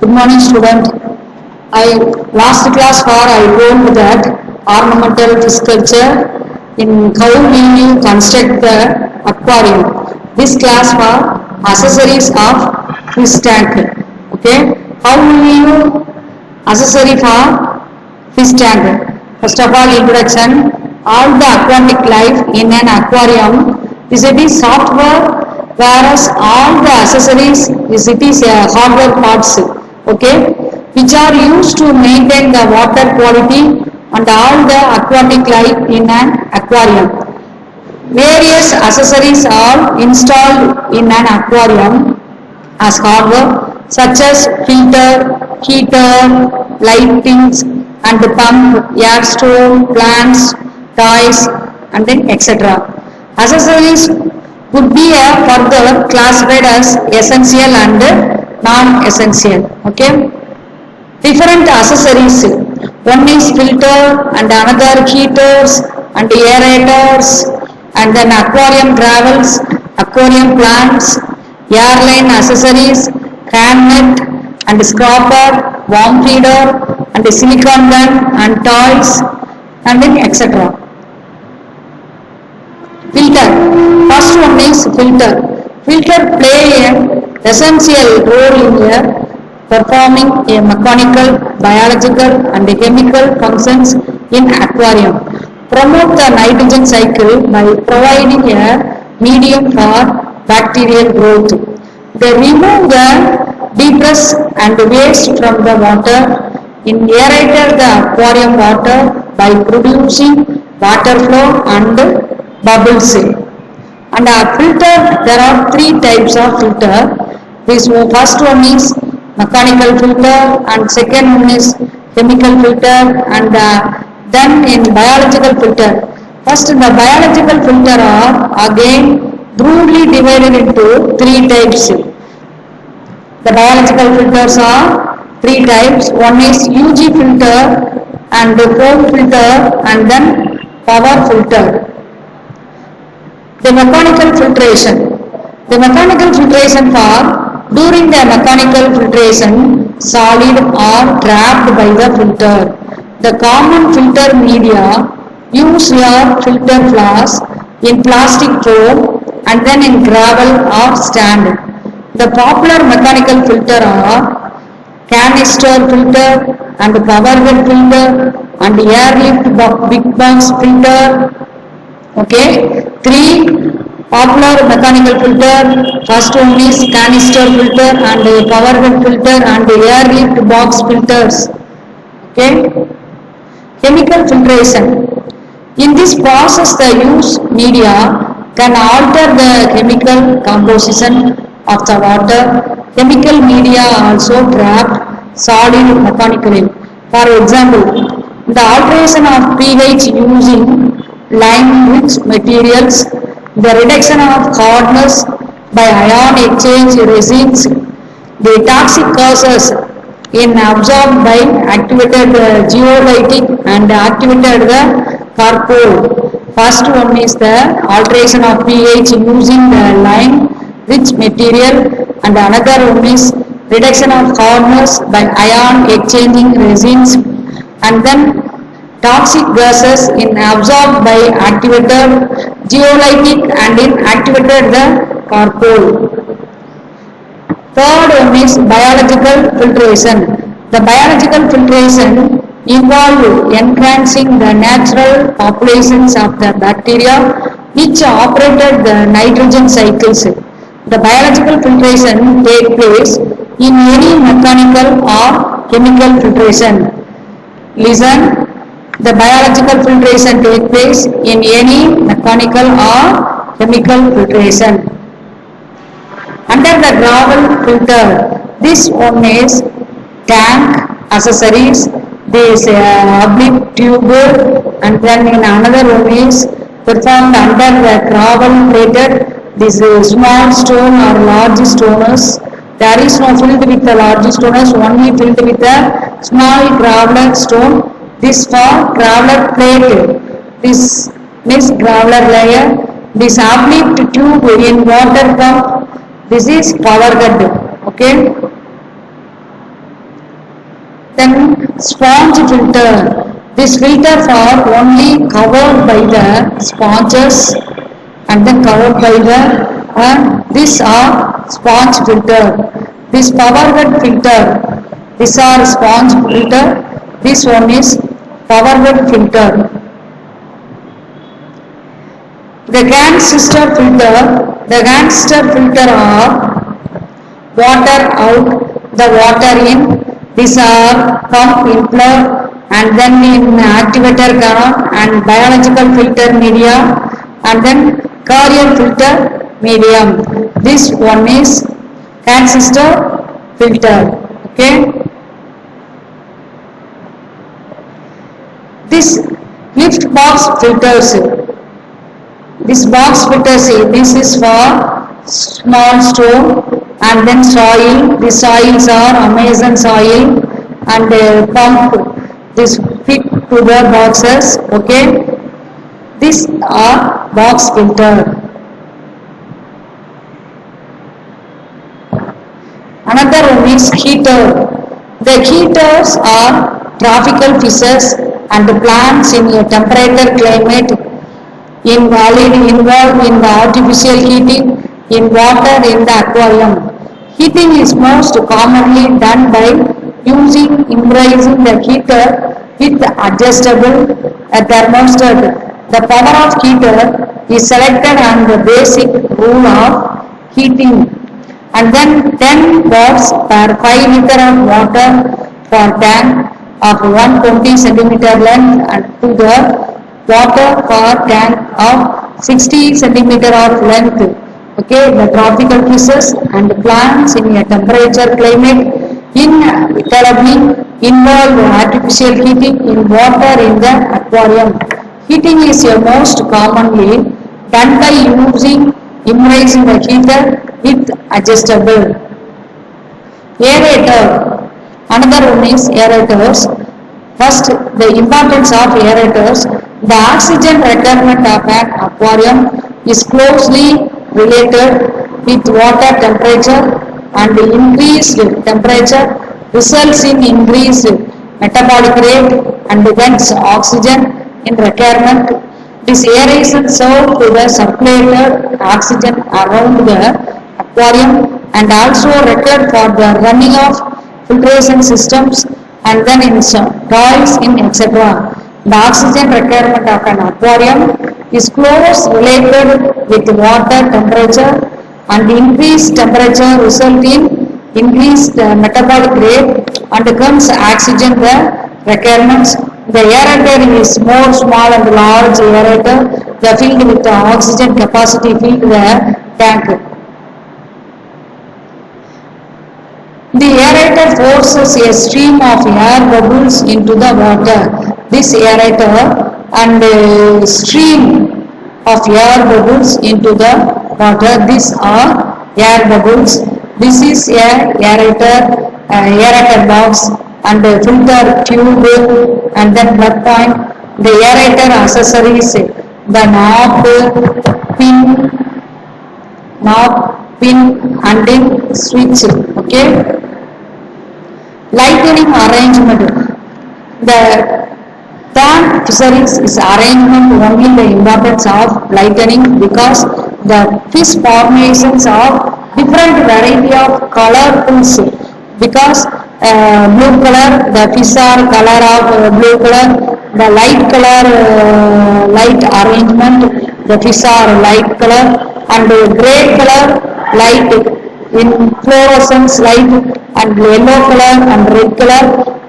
Good morning, student. I last class I told that ornamental sculpture in how will you construct the aquarium. This class for accessories of fish tank. Okay, how will you accessory for fish tank? First of all, introduction. All the aquatic life in an aquarium is it is software, whereas all the accessories is it is hardware parts. Okay, which are used to maintain the water quality and all the aquatic life in an aquarium. Various accessories are installed in an aquarium as hardware such as filter, heater, lightings and pump, air stone, plants, toys and then etc. Accessories would be further classified as essential and non-essential. Okay. Different accessories. One is filter and another heaters and aerators and then aquarium gravels, aquarium plants, airline accessories, hand net and scraper, worm feeder and silicone gun and toys and then etc. Filter. First one is filter. Filter play an essential role in performing a mechanical, biological and chemical functions in aquarium. Promote the nitrogen cycle by providing a medium for bacterial growth. They remove the debris and waste from the water. Aerate the aquarium water by producing water flow and bubbles. And a filter, there are three types of filter. This first one is mechanical filter and second one is chemical filter and then in biological filter. First the biological filter are again broadly divided into three types. The biological filters are three types. One is UG filter and foam filter and then power filter. The mechanical filtration. The mechanical filtration for during the mechanical filtration, solid are trapped by the filter. The common filter media use your filter flask in plastic foam and then in gravel or stand. The popular mechanical filter are canister filter and power head filter and airlift big box filter. Okay, three popular mechanical filter. First one is canister filter and power head filter and airlift box filters. Okay, chemical filtration. In this process, the used media can alter the chemical composition of the water. Chemical media also trapped solid mechanically. For example, the alteration of pH using lime-rich materials, the reduction of hardness by ion exchange resins, the toxic gases in absorbed by activated zeolitic and activated the charcoal. First one is the alteration of pH using the lime-rich material and another one is reduction of hardness by ion exchanging resins and then toxic gases in absorbed by activated zeolitic and in activated the charcoal. Third one is biological filtration. The biological filtration involves enhancing the natural populations of the bacteria which operated the nitrogen cycles. The biological filtration takes place in any mechanical or chemical filtration. Listen. The biological filtration takes place in any mechanical or chemical filtration. Under the gravel filter, this one is tank accessories, this oblique tube and then in another one is performed under the gravel plated, this small stone or large stoners. There is no filled with the large stoners, only filled with the small graveler stone. This for graveler plate, this is graveler layer, this oblique tube in water pump, this is power head. Okay. Then sponge filter. This filters are only covered by the sponges and then covered by the these are sponge filter. This power wet filter. These are sponge filter. This one is power wet filter. The Gangster filter. The Gangster filter are water out, the water in. These are pump inflow and then in activator canon and biological filter media and then carrier filter medium. This one is transistor filter. Okay. This lift box filters. This box filters, this is for small stone and then soil. The soils are Amazon soil and pump this fit to the boxes. Okay. These are box filter. Another one is heater. The heaters are tropical fishes and plants in a temperature climate involved in the artificial heating in water in the aquarium. Heating is most commonly done by immersing the heater with adjustable thermostat. The power of heater is selected on the basic rule of heating and then 10 watts per 5 liter of water for tank of 120 centimeter length and to the water for tank of 60 centimeter of length. Okay, the tropical fishes and plants in a temperature climate inevitably involve artificial heating in water in the aquarium. Heating is most commonly done by immersing the heater with adjustable. Aerator. Another one is aerators. First, the importance of aerators. The oxygen requirement of an aquarium is closely related with water temperature and increased temperature results in increased metabolic rate and hence oxygen in requirement. This aeration serves to the circulated oxygen around the aquarium and also required for the running of filtration systems and then in toys in etc. The oxygen requirement of an aquarium is closely related with water temperature and increased temperature result in increased metabolic rate and comes oxygen the requirements. The aerator is more small and large aerator, the filled with the oxygen capacity filled the tank. The aerator forces a stream of air bubbles into the water. This aerator and stream of air bubbles into the water. These are air bubbles. This is a aerator box and filter tube and then plug point. The aerator accessories, the knob, pin and the switch. Okay. Lighting arrangement. The pond fisheries is arrangement only the importance of lightning because the fish formations are different variety of color pools. Because blue color, the fish are color of blue color, the light color light arrangement, the fish are light color and grey color light in fluorescence light and yellow color and red color.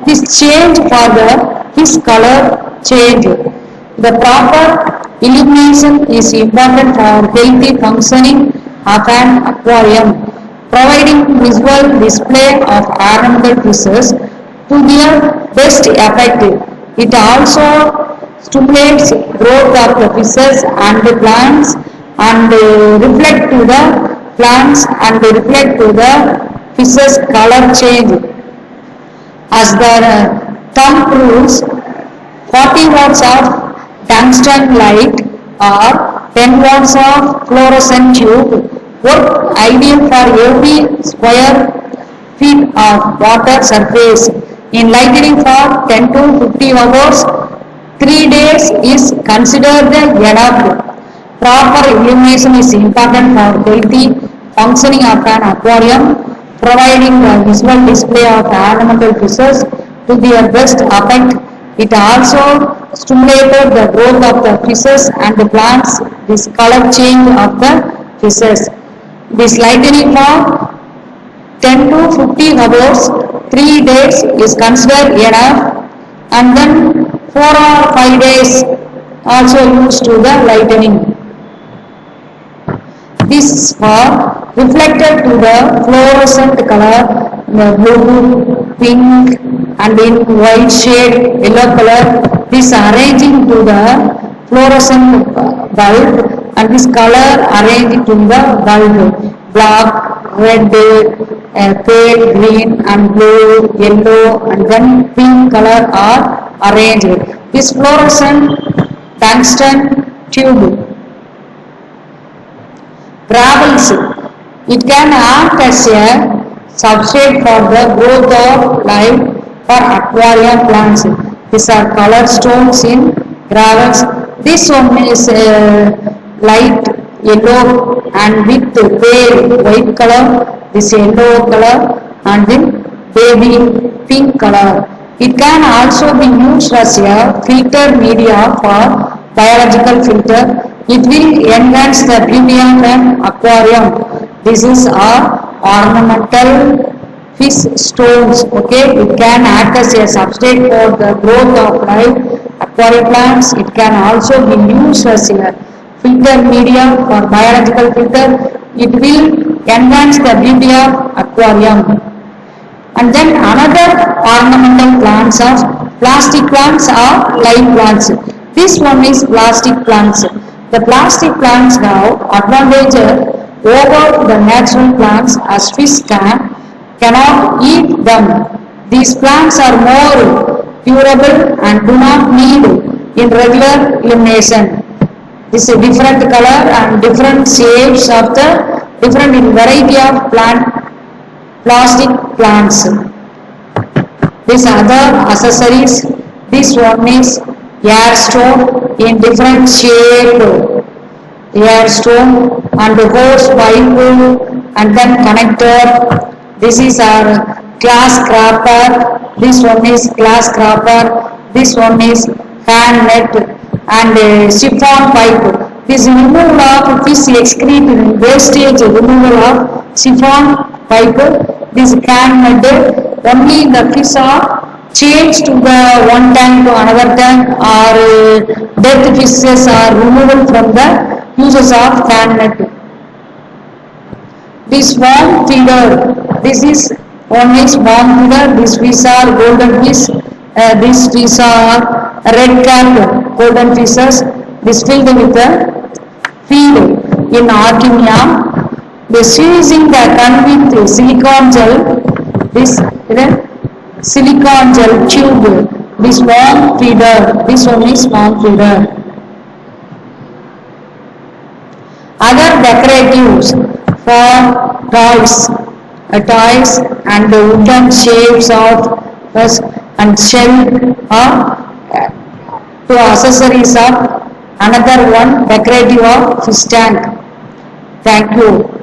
This change for the fish color change. The proper illumination is important for healthy functioning of an aquarium, providing visual display of ornamental fishes to their best effect. It also stimulates growth of the fishes and the plants and reflect to the plants and reflect to the fishes color change. As the thumb rules, 40 watts of tungsten light or 10 watts of fluorescent tube work ideal for every square feet of water surface. In lightning for 10 to 50 hours, 3 days is considered enough. Proper illumination is important for healthy functioning of an aquarium, providing a visual display of ornamental fishes to their best effect. It also stimulated the growth of the fishes and the plants, this color change of the fishes. This lightning for 10 to 50 hours, 3 days is considered enough, and then 4 or 5 days also used to the lightning. This is for reflected to the fluorescent color, the blue, pink, and in white shade, yellow color. This arranging to the fluorescent bulb, and this color arranging to the bulb. Black, red, pale green, and blue, yellow, and then pink color are arranged. This fluorescent tungsten tube gravels. It can act as a substrate for the growth of life for aquarium plants. These are colored stones in gravels. This one is light yellow and with pale white color, this yellow color, and then baby pink color. It can also be used as a filter media for biological filter. It will enhance the beauty of an aquarium. This is our ornamental fish stones. Okay, it can act as a substrate for the growth of live aquatic plants. It can also be used as a filter media for biological filter. It will enhance the beauty of aquarium. And then another ornamental plants of plastic plants or live plants. This one is plastic plants. The plastic plants have advantage over the natural plants as fish cannot eat them. These plants are more durable and do not need in regular illumination. This is a different color and different shapes of the different variety of plastic plants. These other accessories, this one is air stone in different shape, air stone and hose pipe and then connector. This is our glass scraper. This one is glass scraper. This one is fan net and siphon pipe. This removal of fish excrete wastage, removal of siphon pipe. This can net only the fish are changed to the one tank to another tank, or dead fishes are removed from the uses of fan net. This worm feeder, this is one is worm feeder. This fish are golden fish. These fish are red cap golden fishes. This filled with the feed in Artemia. This using the gun with silicone gel. This silicone gel tube. This worm feeder. This one is worm feeder. Other decoratives for toys and the wooden shapes of and shell to accessories of another one decorative of fish tank. Thank you.